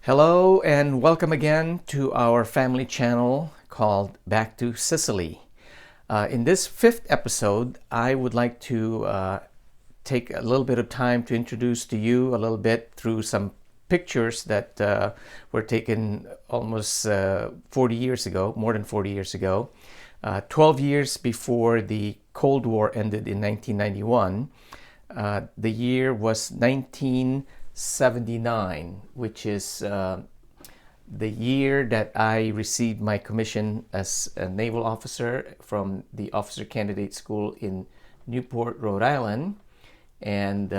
Hello and welcome again to our family channel called Back to Sicily. In this fifth episode, I would like to take a little bit of time to introduce to you a little bit through some pictures that were taken almost 40 years ago, more than 40 years ago, 12 years before the Cold War ended in 1991. The year was 1979, which is the year that I received my commission as a naval officer from the Officer Candidate School in Newport, Rhode Island. And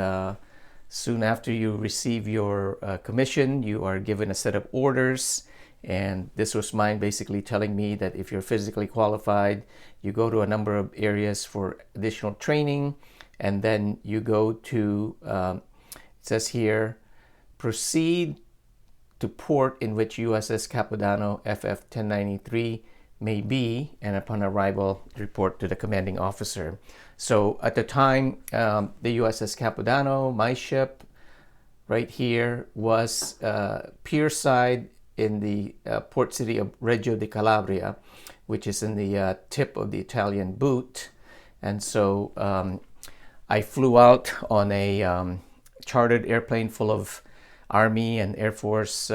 soon after you receive your commission, you are given a set of orders. And this was mine, basically telling me that if you're physically qualified, you go to a number of areas for additional training. And then you go to, it says here, proceed to port in which USS CAPODANNO FF 1093 may be, and upon arrival, report to the commanding officer. So at the time, the USS CAPODANNO, my ship, right here, was pierside in the port city of Reggio di Calabria, which is in the tip of the Italian boot. And so I flew out on a chartered airplane full of Army and Air Force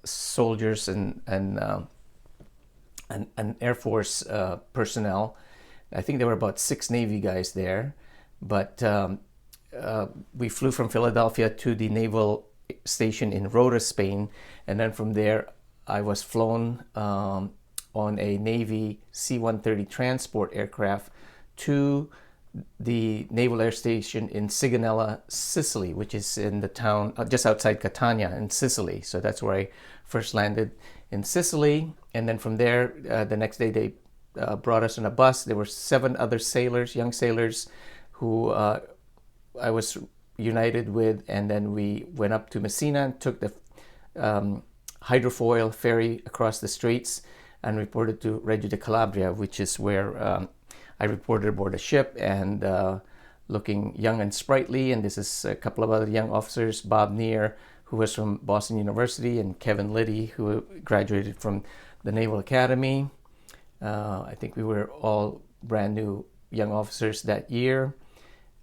soldiers and Air Force personnel. I think there were about 6 Navy guys there. But we flew from Philadelphia to the naval station in Rota, Spain. And then from there, I was flown on a Navy C-130 transport aircraft to the Naval Air Station in Sigonella, Sicily, which is in the town just outside Catania in Sicily. So that's where I first landed in Sicily. And then from there, the next day they brought us on a bus. There were 7 other sailors, young sailors, who I was united with. And then we went up to Messina and took the hydrofoil ferry across the straits and reported to Reggio di Calabria, which is where I reported aboard a ship and looking young and sprightly. And this is a couple of other young officers, Bob Neer, who was from Boston University, and Kevin Liddy, who graduated from the Naval Academy. I think we were all brand new young officers that year.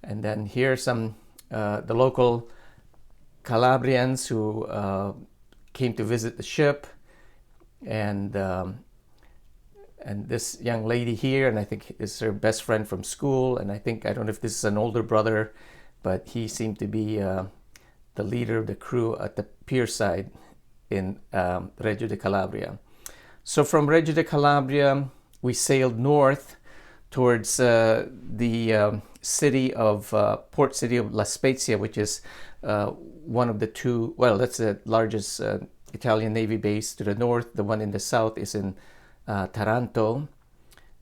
And then here are some the local Calabrians who came to visit the ship, and this young lady here, and I think is her best friend from school. And I don't know if this is an older brother, but he seemed to be the leader of the crew at the pier side in Reggio di Calabria. So from Reggio di Calabria, we sailed north towards the city of port city of La Spezia, which is one of the two. Well, that's the largest Italian Navy base to the north. The one in the south is in Taranto.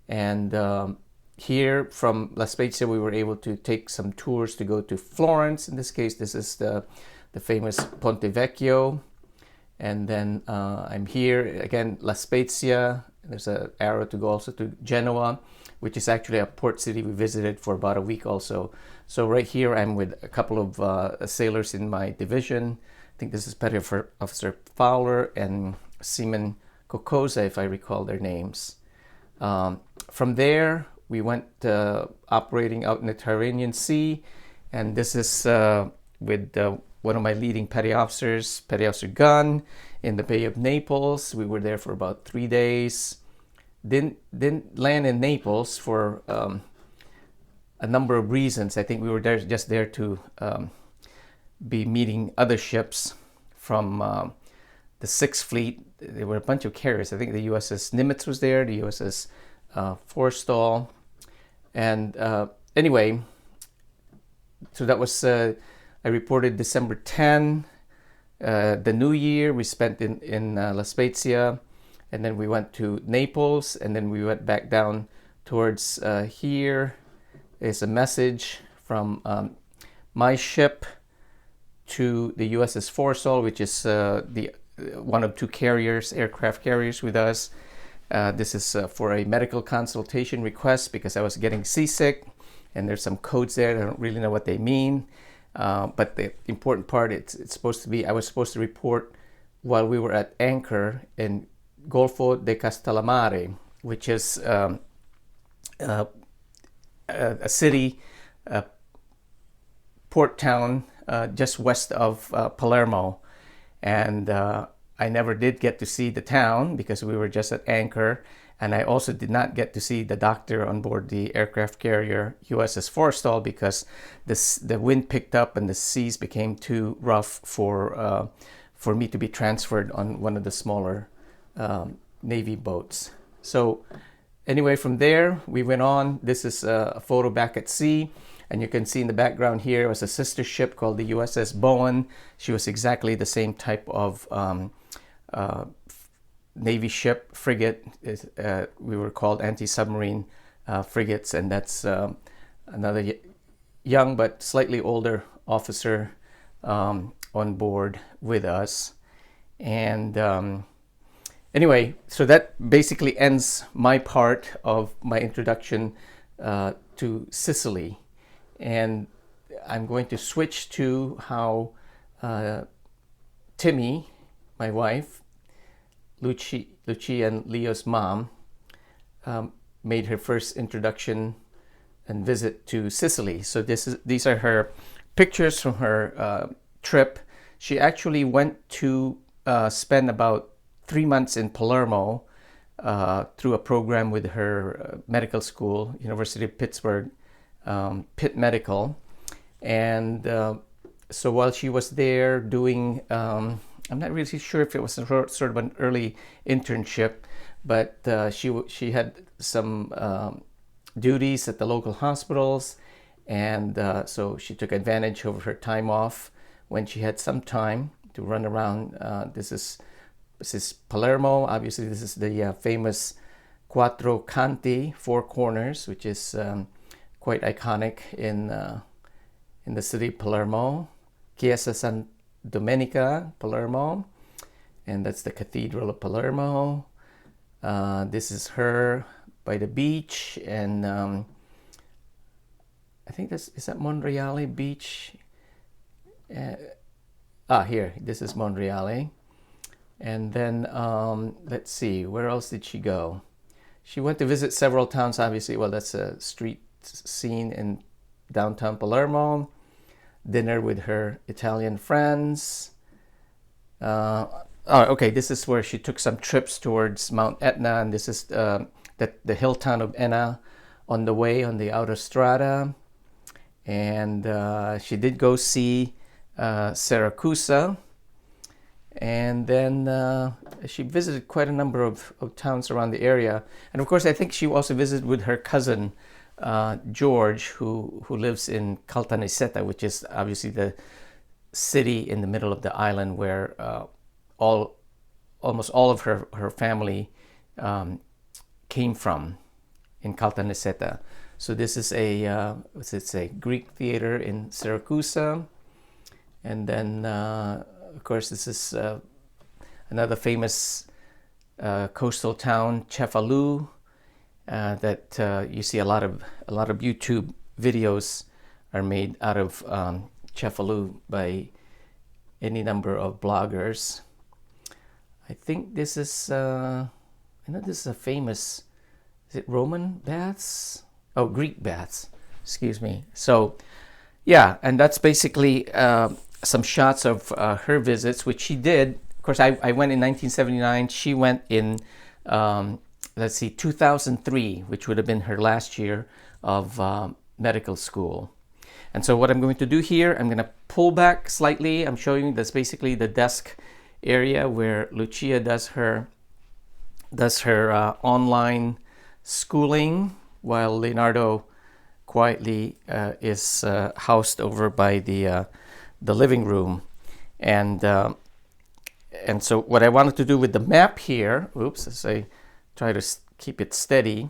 And here from La Spezia, we were able to take some tours to go to Florence. In this case, this is the famous Ponte Vecchio. And then I'm here again, La Spezia. There's an arrow to go also to Genoa, which is actually a port city we visited for about a week also. So right here, I'm with a couple of sailors in my division. I think this is Petty Officer Fowler and Seaman Cocosa, if I recall their names. From there, we went operating out in the Tyrrhenian Sea, and this is with one of my leading petty officers, Petty Officer Gunn, in the Bay of Naples. We were there for about 3 days. Didn't land in Naples for a number of reasons. I think we were just there to be meeting other ships from the 6th Fleet. There were a bunch of carriers. I think the USS Nimitz was there, the USS Forstall. And anyway, so that was, I reported December 10. The New Year we spent in La Spezia. And then we went to Naples. And then we went back down towards here. Is a message from my ship to the USS Forstall, which is the one of 2 carriers, aircraft carriers with us. This is for a medical consultation request because I was getting seasick, and there's some codes there. I don't really know what they mean. But the important part, it's supposed to be, I was supposed to report while we were at anchor in Golfo de Castellamare, which is a city, port town just west of Palermo. And I never did get to see the town because we were just at anchor. And I also did not get to see the doctor on board the aircraft carrier USS Forrestal because the wind picked up and the seas became too rough for me to be transferred on one of the smaller Navy boats. So anyway, from there we went on. This is a photo back at sea, and you can see in the background here was a sister ship called the USS Bowen. She was exactly the same type of Navy ship, frigate. We were called anti-submarine frigates, and that's another young but slightly older officer on board with us. And anyway, so that basically ends my part of my introduction to Sicily. And I'm going to switch to how Timi, my wife, Lucia and Leo's mom, made her first introduction and visit to Sicily. So these are her pictures from her trip. She actually went to spend about 3 months in Palermo through a program with her medical school, University of Pittsburgh, Pitt Medical. And so while she was there doing, I'm not really sure if it was sort of an early internship, but she had some duties at the local hospitals, and so she took advantage of her time off when she had some time to run around. This is Palermo. Obviously, this is the famous Quattro Canti, Four Corners, which is quite iconic in the city of Palermo. Chiesa San Domenica, Palermo, and that's the Cathedral of Palermo. This is her by the beach, and I think is that Monreale Beach? Here, this is Monreale. And then let's see, where else did she go? She went to visit several towns, obviously. Well, that's a street scene in downtown Palermo. Dinner with her Italian friends. Okay, this is where she took some trips towards Mount Etna, and this is the hill town of Enna on the way on the autostrada. And she did go see Siracusa, and then she visited quite a number of towns around the area. And of course, I think she also visited with her cousin George, who lives in Caltanissetta, which is obviously the city in the middle of the island where almost all of her family came from, in Caltanissetta. So this is it's a Greek theater in Siracusa, and then of course this is another famous coastal town, Cefalù. That you see a lot of YouTube videos are made out of Cefalù by any number of bloggers. I think this is I know this is a famous, is it Roman baths? Oh, Greek baths, excuse me. So yeah, and that's basically some shots of her visits, which she did. Of course, I went in 1979. She went in 2003, which would have been her last year of medical school. And so what I'm going to do here, I'm going to pull back slightly. I'm showing you that's basically the desk area where Lucia does her online schooling, while Leonardo quietly is housed over by the living room. And so what I wanted to do with the map here, as I try to keep it steady,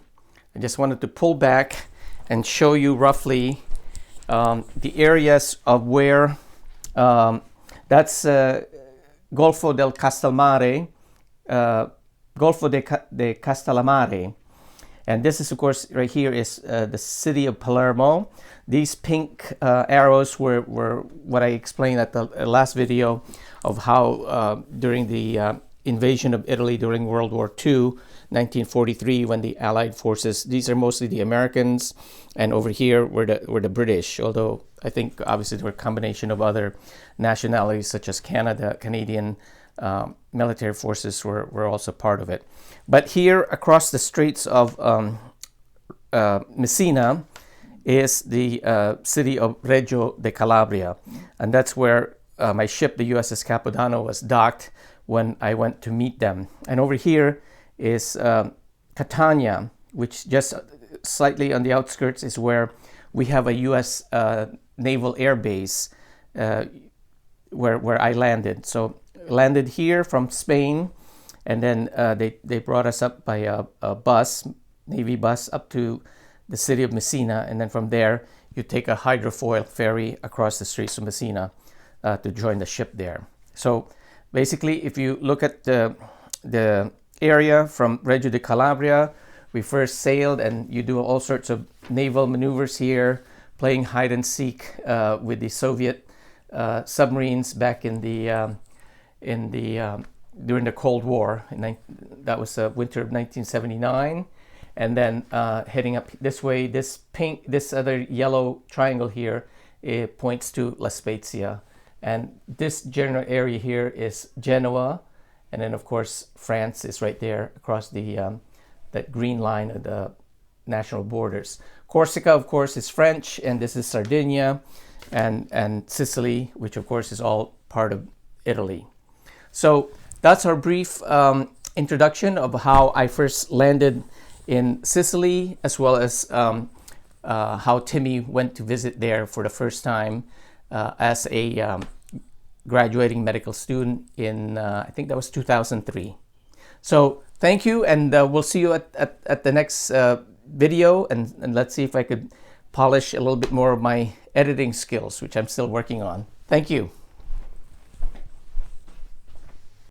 I just wanted to pull back and show you roughly the areas of where that's Golfo de Castellamare, And this is, of course, right here is the city of Palermo. These pink arrows were what I explained at the last video of how during the invasion of Italy during World War II, 1943, when the Allied forces, these are mostly the Americans, and over here were the British, although I think obviously there were a combination of other nationalities such as Canadian military forces were also part of it. But here across the Straits of Messina is the city of Reggio de Calabria, and that's where my ship, the USS Capodanno, was docked when I went to meet them. And over here is Catania, which just slightly on the outskirts is where we have a U.S. naval air base where I landed. So landed here from Spain, and then they brought us up by a bus, Navy bus, up to the city of Messina, and then from there you take a hydrofoil ferry across the Straits of Messina to join the ship there. So basically, if you look at the area from Reggio de Calabria, we first sailed, and you do all sorts of naval maneuvers here, playing hide and seek with the Soviet submarines back in the during the Cold War. That was the winter of 1979. And then heading up this way, this other yellow triangle here, it points to La Spezia. And this general area here is Genoa. And then, of course, France is right there across the that green line of the national borders. Corsica, of course, is French, and this is Sardinia, and Sicily, which, of course, is all part of Italy. So that's our brief introduction of how I first landed in Sicily, as well as how Timi went to visit there for the first time as a graduating medical student in, I think that was 2003. So thank you, and we'll see you at the next video, and let's see if I could polish a little bit more of my editing skills, which I'm still working on. Thank you.